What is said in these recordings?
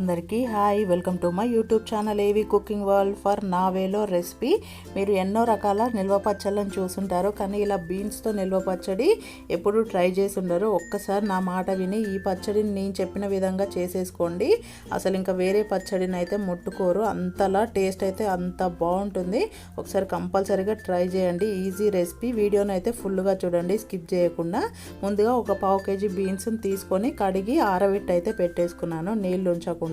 అందరికీ hi, welcome to my YouTube channel ఏవి cooking world for నా వేలో రెసిపీ. మీరు ఎన్నో రకాల నిల్వ పచ్చళ్ళని చూసుంటారు, కానీ ఇలా బీన్స్తో నిల్వ పచ్చడి ఎప్పుడు ట్రై చేసి ఉండరు. ఒక్కసారి నా మాట విని ఈ పచ్చడిని నేను చెప్పిన విధంగా చేసేసుకోండి. అసలు ఇంకా వేరే పచ్చడిని అయితే ముట్టుకోరు, అంతలా టేస్ట్ అయితే అంత బాగుంటుంది. ఒకసారి కంపల్సరీగా ట్రై చేయండి. Easy recipe. వీడియోని అయితే ఫుల్గా చూడండి, స్కిప్ చేయకుండా. ముందుగా ఒక పావు కేజీ బీన్స్ని తీసుకొని కడిగి ఆరబెట్టి అయితే పెట్టేసుకున్నాను, నీళ్ళు ఉంచకుండా.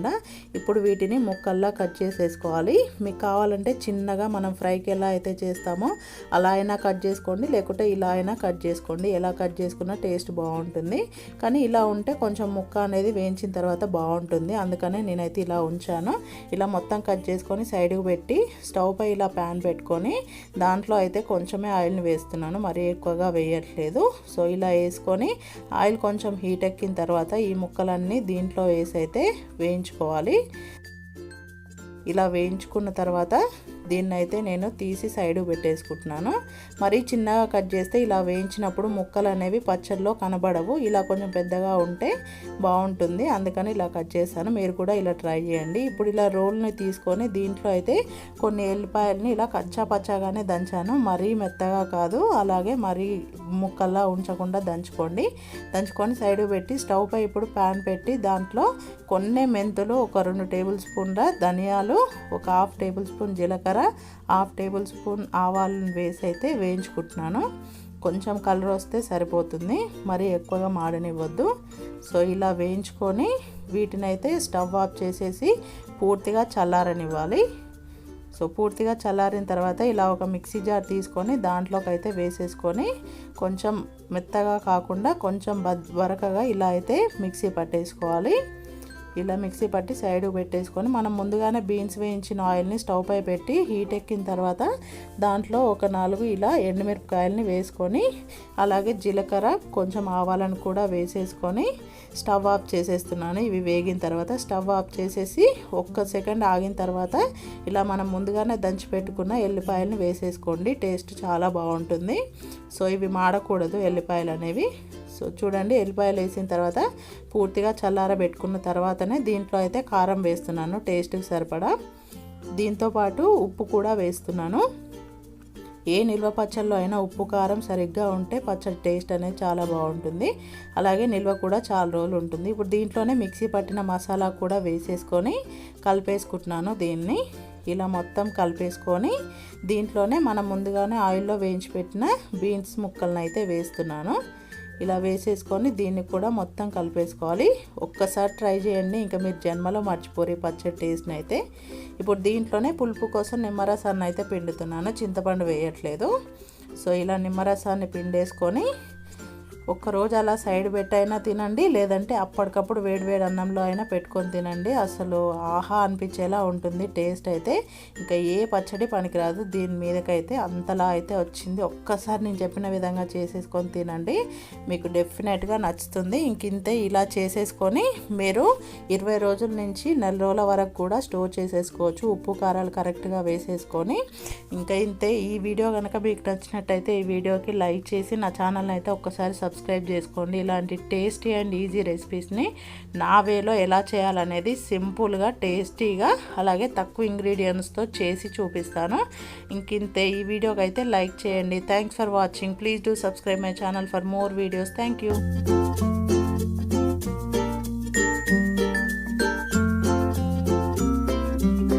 ఇప్పుడు వీటిని ముక్కల్లా కట్ చేసేసుకోవాలి. మీకు కావాలంటే చిన్నగా మనం ఫ్రైకి ఎలా అయితే చేస్తామో అలా అయినా కట్ చేసుకోండి, లేకుంటే ఇలా అయినా కట్ చేసుకోండి. ఎలా కట్ చేసుకున్నా టేస్ట్ బాగుంటుంది, కానీ ఇలా ఉంటే కొంచెం ముక్క అనేది వేయించిన తర్వాత బాగుంటుంది. అందుకనే నేనైతే ఇలా ఉంచాను. ఇలా మొత్తం కట్ చేసుకొని సైడ్కి పెట్టి స్టవ్ పై ఇలా ప్యాన్ పెట్టుకొని దాంట్లో అయితే కొంచెమే ఆయిల్ని వేస్తున్నాను, మరీ ఎక్కువగా వేయట్లేదు. సో ఇలా వేసుకొని ఆయిల్ కొంచెం హీట్ ఎక్కిన తర్వాత ఈ ముక్కలన్నీ దీంట్లో వేసి అయితే వేయించుకోవాలి. ఇలా వేయించుకున్న తర్వాత దీన్ని అయితే నేను తీసి సైడ్ పెట్టేసుకుంటున్నాను. మరీ చిన్నగా కట్ చేస్తే ఇలా వేయించినప్పుడు ముక్కలు అనేవి పచ్చడిలో కనబడవు. ఇలా కొంచెం పెద్దగా ఉంటే బాగుంటుంది, అందుకని ఇలా కట్ చేశాను. మీరు కూడా ఇలా ట్రై చేయండి. ఇప్పుడు ఇలా రోల్ని తీసుకొని దీంట్లో అయితే కొన్ని ఎల్లిపాయలని ఇలా కచ్చా పచ్చాగానే దంచాను, మరీ మెత్తగా కాదు, అలాగే మరీ ముక్కల్లా ఉంచకుండా దంచుకొని సైడ్ పెట్టి స్టవ్ పై ఇప్పుడు ప్యాన్ పెట్టి దాంట్లో కొన్ని మెంతులు, ఒక 2 టేబుల్ స్పూన్ల ధనియాలు, ఒక 1/2 టేబుల్ స్పూన్ జీలకర్ర, 1/2 టేబుల్ స్పూన్ ఆవాలను వేసి అయితే వేయించుకుంటున్నాను. కొంచెం కలర్ వస్తే సరిపోతుంది, మరీ ఎక్కువగా మాడనివ్వద్దు. సో ఇలా వేయించుకొని వీటిని అయితే స్టవ్ ఆఫ్ చేసేసి పూర్తిగా చల్లారనివ్వాలి. సో పూర్తిగా చల్లారిన తర్వాత ఇలా ఒక మిక్సీ జార్ తీసుకొని దాంట్లోకి అయితే వేసేసుకొని కొంచెం మెత్తగా కాకుండా కొంచెం బరకగా ఇలా అయితే మిక్సీ పట్టేసుకోవాలి. ఇలా మిక్సీ పట్టి సైడ్ పెట్టేసుకొని మనం ముందుగానే బీన్స్ వేయించిన ఆయిల్ని స్టవ్ పై పెట్టి హీట్ ఎక్కిన తర్వాత దాంట్లో ఒక 4 ఇలా ఎండుమిరపకాయలని వేసుకొని అలాగే జీలకర్ర, కొంచెం ఆవాలను కూడా వేసేసుకొని స్టవ్ ఆఫ్ చేసేస్తున్నాను. ఇవి వేగిన తర్వాత స్టవ్ ఆఫ్ చేసేసి ఒక్క సెకండ్ ఆగిన తర్వాత ఇలా మనం ముందుగానే దంచి పెట్టుకున్న ఎల్లిపాయలని వేసేసుకోండి. టేస్ట్ చాలా బాగుంటుంది. సో ఇవి మాడకూడదు ఎల్లిపాయలు అనేవి. సో చూడండి, ఎల్లిపాయలు వేసిన తర్వాత పూర్తిగా చల్లారబెట్టుకున్న తర్వాతనే దీంట్లో అయితే కారం వేస్తున్నాను, టేస్ట్కి సరిపడా. దీంతోపాటు ఉప్పు కూడా వేస్తున్నాను. ఏ నిల్వ పచ్చళ్ళలో అయినా ఉప్పు కారం సరిగ్గా ఉంటే పచ్చడి టేస్ట్ అనేది చాలా బాగుంటుంది, అలాగే నిల్వ కూడా చాలా రోజులు ఉంటుంది. ఇప్పుడు దీంట్లోనే మిక్సీ పట్టిన మసాలా కూడా వేసేసుకొని కలిపేసుకుంటున్నాను. దీన్ని ఇలా మొత్తం కలిపేసుకొని దీంట్లోనే మనం ముందుగానే ఆయిల్లో వేయించి పెట్టిన బీన్స్ ముక్కలను అయితే వేస్తున్నాను. ఇలా వేసేసుకొని దీన్ని కూడా మొత్తం కలిపేసుకోవాలి. ఒక్కసారి ట్రై చేయండి, ఇంకా మీరు జన్మలో మర్చిపోరు ఈ పచ్చడి టేస్ట్ని అయితే. ఇప్పుడు దీంట్లోనే పులుపు కోసం నిమ్మరసాన్ని అయితే పిండుతున్నాను, చింతపండు వేయట్లేదు. సో ఇలా నిమ్మరసాన్ని పిండేసుకొని ఒక్కరోజు అలా సైడ్ పెట్టైనా తినండి, లేదంటే అప్పటికప్పుడు వేడివేడి అన్నంలో అయినా పెట్టుకొని తినండి. అసలు ఆహా అనిపించేలా ఉంటుంది టేస్ట్ అయితే. ఇంకా ఏ పచ్చడి పనికిరాదు దీని మీదకైతే, అంతలా అయితే వచ్చింది. ఒక్కసారి నేను చెప్పిన విధంగా చేసేసుకొని తినండి, మీకు డెఫినెట్గా నచ్చుతుంది. ఇంకింతే, ఇలా చేసేసుకొని మీరు 20 రోజుల నుంచి నెల రోజుల వరకు కూడా స్టోర్ చేసేసుకోవచ్చు, ఉప్పు కారాలు కరెక్ట్గా వేసేసుకొని. ఇంకా ఇంతే. ఈ వీడియో కనుక మీకు నచ్చినట్టయితే ఈ వీడియోకి లైక్ చేసి నా ఛానల్ని అయితే ఒక్కసారి సబ్స్క్రైబ్ చేసుకోండి. ఇలాంటి టేస్టీ అండ్ ఈజీ రెసిపీస్ని నా వేలో ఎలా చేయాలనేది సింపుల్గా, టేస్టీగా, అలాగే తక్కువ ఇంగ్రీడియంట్స్తో చేసి చూపిస్తాను. ఇంకింతే. ఈ వీడియోకి అయితే లైక్ చేయండి. Thanks for watching. Please do subscribe my channel for more videos. Thank you.